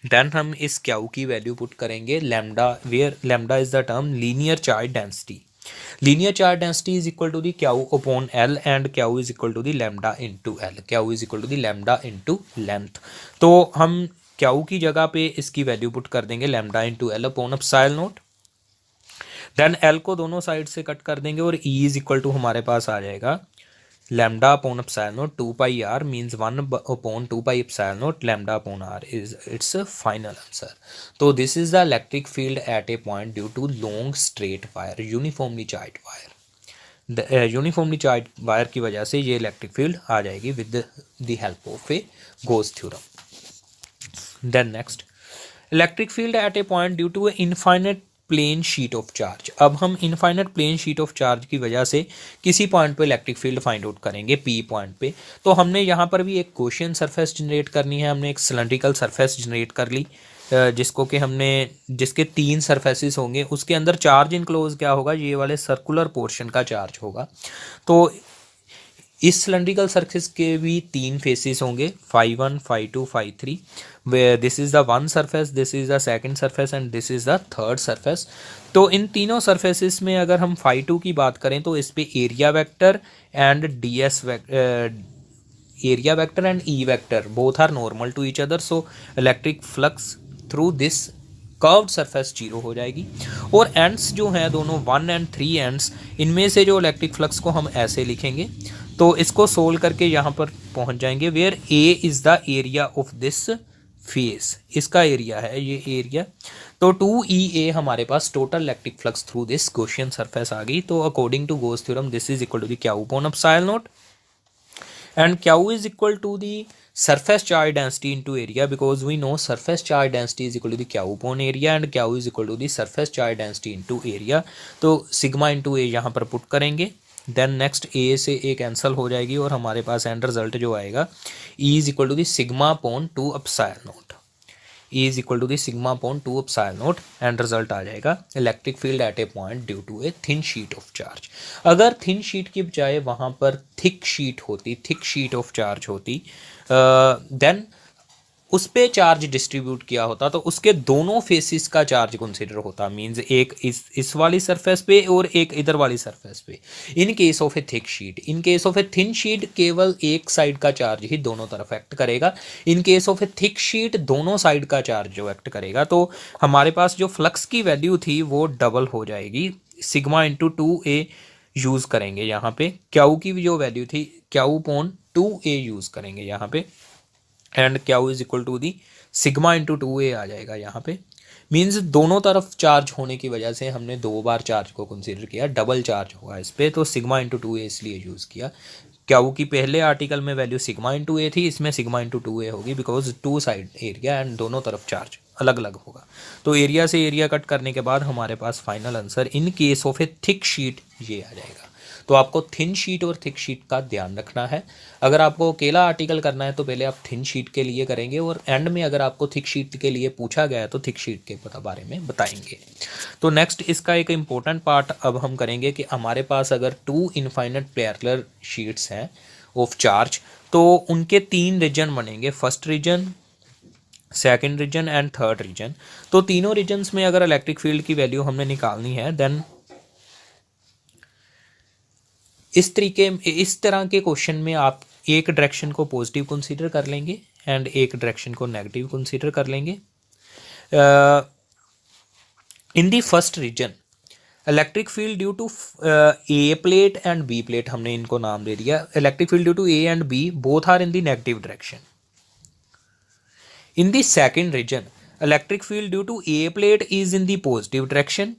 [SPEAKER 1] Then हम इस Q की वैल्यू पुट करेंगे lambda, where lambda is the term linear charge density. Linear charge density is equal to the Q upon L and Q is equal to the lambda into L. Q is equal to the lambda into length. तो हम Q की जगह पे इसकी वैल्यू पुट कर देंगे lambda into L upon epsilon naught. Then L को दोनों साइड से कट कर देंगे और E इज इक्वल टू हमारे पास आ जाएगा lambda upon epsilon naught 2πR means 1 upon 2π epsilon naught lambda upon R is its final answer. तो this is the electric field at a point due to long straight wire, uniformly charged wire. Uniformly charged wire की वजह से ये इलेक्ट्रिक फील्ड आ जाएगी with the help of a Gauss theorem. Then next, electric field at a point due to a infinite plane sheet of charge. अब हम infinite plane sheet of charge की वजह से किसी पॉइंट पे इलेक्ट्रिक फील्ड फाइंड आउट करेंगे P पॉइंट पे। तो हमने यहाँ पर भी एक गॉसियन सरफेस जनरेट करनी है, हमने एक सिलेंड्रिकल सरफेस जनरेट कर ली, जिसको कि हमने जिसके 3 सरफेसेस होंगे, उसके अंदर चार्ज इनक्लोज क्या होगा, ये वाले सर्कुलर पोर्शन का चार्ज होगा। तो इस सिलेंड्रिकल सर्फेस के भी 3 फेसेस होंगे, φ1 φ2 φ3, where this is the one surface, this is the second surface and this is the third surface। तो इन तीनों सरफेसेस में अगर हम φ2 की बात करें तो इस पे area vector and area vector and E vector both are normal to each other, so electric flux through this curved surface 0 हो जाएगी। और एंड्स जो हैं दोनों 1 एंड 3 एंड्स, इनमें से जो इलेक्ट्रिक फ्लक्स को हम ऐसे लिखेंगे, तो इसको सोल्व करके यहाँ पर पहुँच जाएंगे, where a is the area of this face, इसका एरिया है ये एरिया। तो 2EA हमारे पास total electric flux through this Gaussian surface आ गई। तो according to Gauss theorem this is equal to the Q upon epsilon naught and Q is equal to the surface charge density into area, because we know surface charge density is equal to the Q upon area and Q is equal to the surface charge density into area। तो सिग्मा इंटू ए यहाँ पर पुट करेंगे। देन नेक्स्ट ए से ए कैंसिल हो जाएगी और हमारे पास एंड रिजल्ट जो आएगा E is equal to the sigma upon 2 epsilon naught. E is equal to the sigma upon 2 epsilon naught end result आ जाएगा electric field at a point due to a thin sheet of charge. अगर थिन शीट की बजाय वहाँ पर थिक शीट होती, थिक शीट ऑफ चार्ज होती, देन उस पे चार्ज डिस्ट्रीब्यूट किया होता तो उसके दोनों फेसिस का चार्ज कंसिडर होता, मींस एक इस वाली सरफेस पे और एक इधर वाली सरफेस पे, इन case of a thick sheet. In case of A thin sheet केवल एक साइड का चार्ज ही दोनों तरफ एक्ट करेगा, इन case of a thick sheet दोनों साइड का चार्ज जो एक्ट करेगा। तो हमारे पास जो फ्लक्स की वैल्यू थी वो डबल हो जाएगी, सिग्मा इंटू 2A यूज़ करेंगे यहाँ पे, Q की जो वैल्यू थी Q अपॉन 2A यूज़ करेंगे यहाँ पे, and Q is equal to the sigma into 2A आ जाएगा यहाँ पे। मीन्स दोनों तरफ चार्ज होने की वजह से हमने 2 बार चार्ज को कंसीडर किया, डबल चार्ज होगा इस पर, तो सिग्मा इंटू 2A इसलिए यूज़ किया। Q की पहले आर्टिकल में वैल्यू सिग्मा इंटू ए थी, इसमें सिग्मा इंटू 2A होगी, बिकॉज 2 साइड एरिया एंड दोनों तरफ चार्ज अलग अलग होगा। तो एरिया से एरिया कट करने के बाद हमारे पास final answer in case of a thick sheet ये आ जाएगा। तो आपको थिन शीट और थिक शीट का ध्यान रखना है। अगर आपको अकेला आर्टिकल करना है तो पहले आप थिन शीट के लिए करेंगे, और एंड में अगर आपको थिक शीट के लिए पूछा गया है तो थिक शीट के बारे में बताएंगे। तो नेक्स्ट इसका एक इम्पोर्टेंट पार्ट अब हम करेंगे कि हमारे पास अगर 2 इनफाइनाइट पैरेलल शीट्स हैं ऑफ चार्ज, तो उनके 3 रीजन बनेंगे, first region, second region and third region. तो तीनों रीजन्स में अगर इलेक्ट्रिक फील्ड की वैल्यू हमने निकालनी है, देन इस तरह के क्वेश्चन में आप एक डायरेक्शन को पॉजिटिव कंसीडर कर लेंगे एंड एक डायरेक्शन को नेगेटिव कंसीडर कर लेंगे। In the first region electric field due to a plate and b plate, हमने इनको नाम दे दिया, electric field due to a and b both are in the negative direction. In the second region, electric field due to A plate is in the positive direction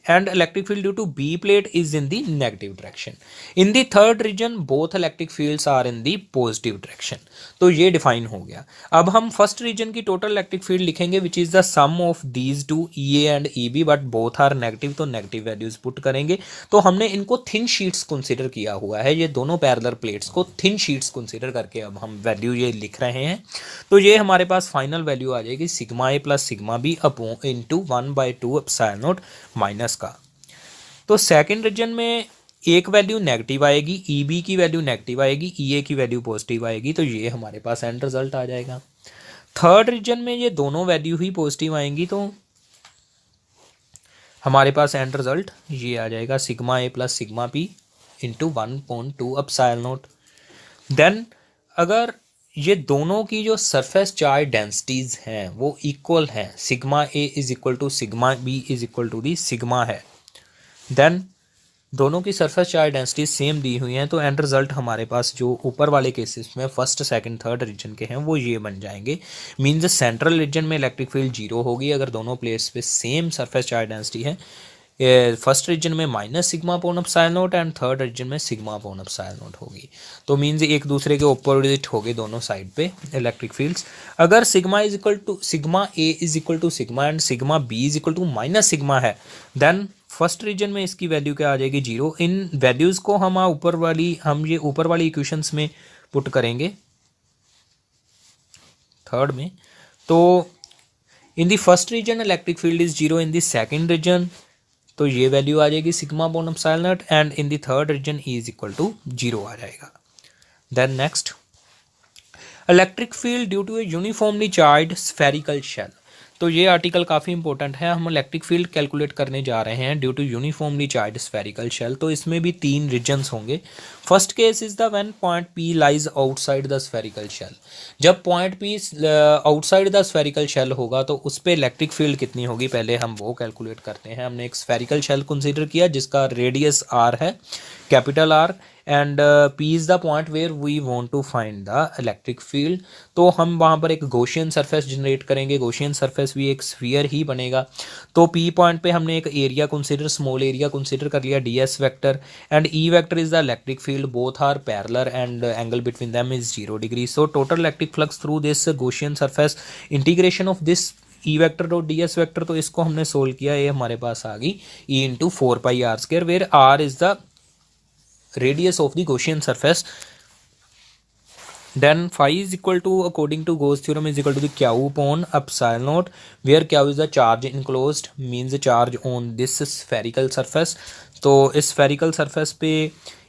[SPEAKER 1] and electric field due to B plate is in the negative direction. In the third region both electric fields are in the positive direction. तो ये डिफाइन हो गया. अब हम फर्स्ट रीजन की टोटल इलेक्ट्रिक फील्ड लिखेंगे which is the sum of these two EA and EB, but both are negative, तो नेगेटिव वैल्यूज पुट करेंगे. तो हमने इनको थिन शीट्स कंसीडर किया हुआ है, ये दोनों पैरेलल प्लेट्स को थिन शीट्स कंसीडर करके अब हम वैल्यू ये लिख रहे हैं. तो ये हमारे पास फाइनल वैल्यू आ जाएगी sigma A plus sigma B upon into 1/2 epsilon naught minus का. तो सेकेंड रीजन में एक वैल्यू नेगेटिव आएगी, EB की वैल्यू नेगेटिव आएगी, EA की वैल्यू पॉजिटिव आएगी. तो ये हमारे पास एंड रिजल्ट आ जाएगा. थर्ड रीजन में ये दोनों वैल्यू ही पॉजिटिव आएंगी, तो हमारे पास एंड रिजल्ट ये आ जाएगा sigma A plus sigma B into 1/2 epsilon naught. Then अगर ये दोनों की जो सरफेस चार्ज डेंसिटीज हैं वो इक्वल हैं, sigma A is equal to sigma B is equal to the sigma है, देन दोनों की सरफेस चार्ज डेंसिटी सेम दी हुई हैं, तो एंड रिजल्ट हमारे पास जो ऊपर वाले केसेस में फर्स्ट सेकंड थर्ड रीजन के हैं वो ये बन जाएंगे. मीन्स सेंट्रल रीजन में इलेक्ट्रिक फील्ड जीरो होगी अगर दोनों प्लेट्स पे सेम सरफेस चार्ज डेंसिटी है. फर्स्ट रीजन में minus sigma upon epsilon naught and third region में सिग्मा अपॉन एप्सिलॉन नॉट होगी. तो मीन्स एक दूसरे के ऑपोजिट हो गए दोनों साइड पे इलेक्ट्रिक फील्ड्स. अगर sigma is equal to sigma A is equal to sigma and sigma B is equal to minus sigma है, देन फर्स्ट रीजन में इसकी वैल्यू क्या आ जाएगी 0. इन वैल्यूज़ को हम ये ऊपर वाली इक्वेशंस में पुट करेंगे थर्ड में. तो in the first region electric field is 0, in the second region तो ये वैल्यू आ जाएगी sigma upon epsilon naught and in the third region E is equal to 0 आ जाएगा. Then next electric field due to a uniformly charged spherical shell. तो ये आर्टिकल काफ़ी इंपॉर्टेंट है. हम इलेक्ट्रिक फील्ड कैलकुलेट करने जा रहे हैं due to uniformly charged spherical shell. तो इसमें भी 3 रीजन्स होंगे. First case is the when point P lies outside the spherical shell. जब point P outside the spherical shell होगा तो उस पर इलेक्ट्रिक फील्ड कितनी होगी पहले हम वो कैलकुलेट करते हैं. हमने एक स्फेरिकल शेल कंसीडर किया जिसका रेडियस R है, capital R, and P is the point where we want to find the electric field. तो हम वहाँ पर एक गॉसियन सरफेस जनरेट करेंगे. गॉसियन सरफेस भी एक स्फीयर ही बनेगा. तो P पॉइंट पे हमने एक area consider, small area consider कर लिया, ds vector, and E vector is the electric field. Both are parallel and angle between them is 0 degree. So total electric flux through this Gaussian surface, integration of this E vector और ds वेक्टर, तो इसको हमने सोल्व किया. ये हमारे पास आ गई E into 4πr², where R is the radius of the Gaussian surface. Then phi is equal to, according to Gauss theorem, is equal to the q upon epsilon naught, where q is the charge enclosed, means the charge on this spherical surface. तो इस spherical surface पे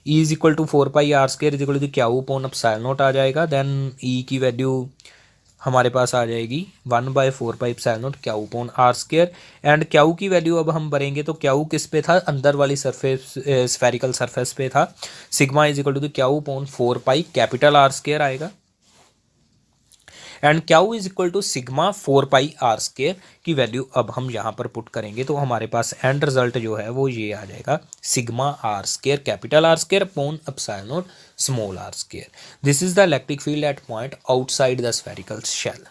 [SPEAKER 1] E is equal to 4πr² is equal to the q upon epsilon naught आ जाएगा. Then E की वैल्यू हमारे पास आ जाएगी 1/4 epsilon not q upon r², and q की वैल्यू अब हम भरेंगे तो q किस पे था, अंदर वाली सरफेस स्फेरिकल सरफेस पे था. Sigma is equal to q upon 4π capital R² आएगा, and q is equal to sigma 4πr² की वैल्यू अब हम यहाँ पर पुट करेंगे. तो हमारे पास एंड रिजल्ट जो है वो ये आ जाएगा sigma R² capital R² upon epsilon naught small r². This is the electric field at point outside the spherical shell.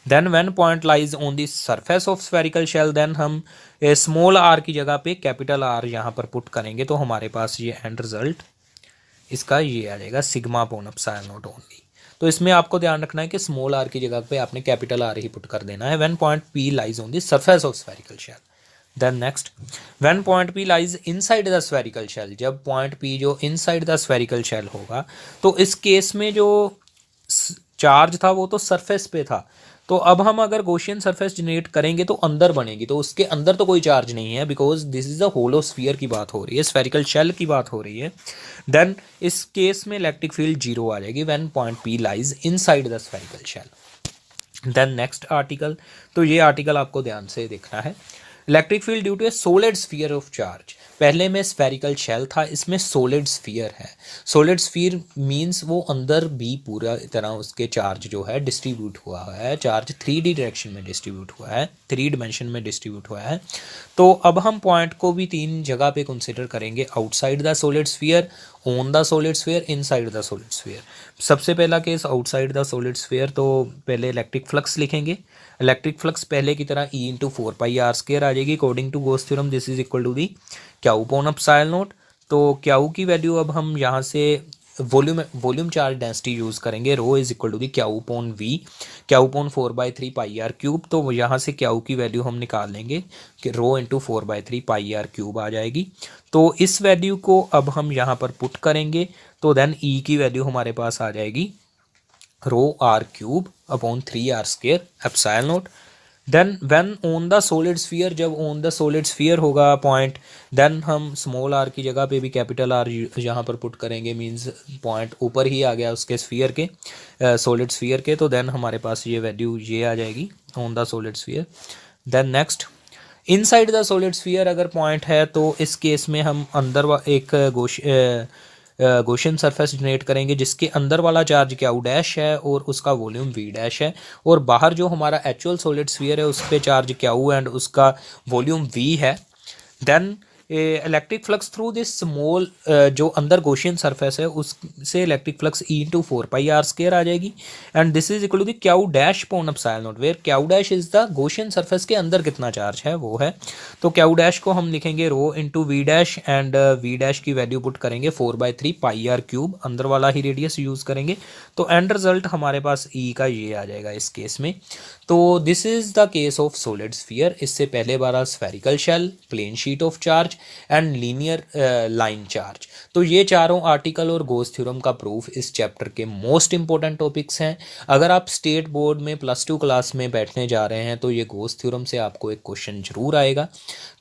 [SPEAKER 1] Then when point lies on the surface of spherical shell, then हम स्मॉल r की जगह पे कैपिटल R यहाँ पर पुट करेंगे. तो हमारे पास ये एंड रिजल्ट इसका ये आ जाएगा sigma upon epsilon not only. तो इसमें आपको ध्यान रखना है कि स्मॉल r की जगह पे आपने कैपिटल R ही पुट कर देना है. When point P lies on the surface of spherical shell. Then next when point P lies inside the spherical shell. जब पॉइंट P जो इनसाइड द स्फेरिकल शेल होगा तो इस केस में जो चार्ज था वो तो सरफेस पे था. तो अब हम अगर गॉसियन सरफेस जनरेट करेंगे तो अंदर बनेगी, तो उसके अंदर तो कोई चार्ज नहीं है because this is a hollow sphere की बात हो रही है, स्फेरिकल शेल की बात हो रही है. देन इस केस में इलेक्ट्रिक फील्ड 0 आ जाएगी when point P lies inside the spherical shell. Then next article, तो ये आर्टिकल आपको ध्यान से देखना है. Electric field due to a solid sphere of charge. पहले में स्फेरिकल शेल था, इसमें सोलिड स्फीयर है. सोलिड स्फीयर मींस वो अंदर भी पूरा तरह उसके चार्ज जो है डिस्ट्रीब्यूट हुआ है. चार्ज 3D डायरेक्शन में डिस्ट्रीब्यूट हुआ है, 3 डिमेंशन में डिस्ट्रीब्यूट हुआ है. तो अब हम पॉइंट को भी 3 जगह पे कंसिडर करेंगे, outside the solid sphere, on the solid sphere, inside the solid sphere. सबसे पहला case outside the solid sphere, तो पहले इलेक्ट्रिक फ्लक्स लिखेंगे। इलेक्ट्रिक फ्लक्स पहले की तरह E इंटू 4πr² आ जाएगी। According to Gauss theorem this is equal to the q upon epsilon naught. तो क्याऊ की वैल्यू अब हम यहाँ से वॉल्यूम चार्ज डेंसिटी यूज़ करेंगे। Rho is equal to the q upon v, q upon 4/3πr³। तो यहाँ से क्याऊ की वैल्यू हम निकाल लेंगे कि रो इंटू 4/3πr³ आ जाएगी। तो इस वैल्यू को अब हम यहाँ पर पुट करेंगे, तो देन ई की वैल्यू हमारे पास आ जाएगी ρr³ upon 3r² epsilon naught. Then when on the solid sphere, जब ऑन द सॉलिड स्फीयर होगा पॉइंट, देन हम स्मॉल आर की जगह पे भी कैपिटल आर यहाँ पर पुट करेंगे। मींस पॉइंट ऊपर ही आ गया उसके स्फीयर के, सॉलिड स्फीयर के। तो देन हमारे पास ये वैल्यू ये आ जाएगी on the solid sphere. Then next inside the solid sphere अगर पॉइंट है, तो इस केस में हम अंदर एक गॉसियन सरफेस जनरेट करेंगे जिसके अंदर वाला चार्ज क्याऊ डैश है और उसका वॉल्यूम वी डैश है, और बाहर जो हमारा एक्चुअल सॉलिड स्फीयर है उस पे चार्ज क्याऊ एंड उसका वॉल्यूम वी है। Then electric flux through this small, जो अंदर गॉसियन सरफेस है उससे electric flux E into 4πr² आ जाएगी। And this is equal to the q dash upon epsilon not, where q dash is the Gaussian surface के अंदर कितना चार्ज है वो है। तो क्याऊ डैश को हम लिखेंगे rho into v dash, and v dash की वैल्यू पुट करेंगे 4/3πr³, अंदर वाला ही रेडियस यूज़ करेंगे। तो एंड रिजल्ट हमारे पास E का ये आ जाएगा इस केस में। तो this is the case of solid sphere. इससे पहले बार spherical shell, plane sheet of charge and linear line charge. तो ये चारों आर्टिकल और गॉस थ्योरम का प्रूफ इस चैप्टर के मोस्ट इंपॉर्टेंट टॉपिक्स हैं। अगर आप स्टेट बोर्ड में +2 क्लास में बैठने जा रहे हैं तो ये गॉस थ्योरम से आपको एक क्वेश्चन जरूर आएगा।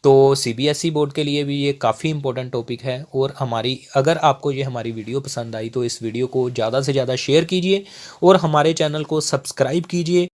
[SPEAKER 1] तो CBSE बोर्ड के लिए भी ये काफ़ी इंपॉर्टेंट टॉपिक है। और अगर आपको ये हमारी वीडियो पसंद आई तो इस वीडियो को ज़्यादा से ज़्यादा शेयर कीजिए और हमारे चैनल को सब्सक्राइब कीजिए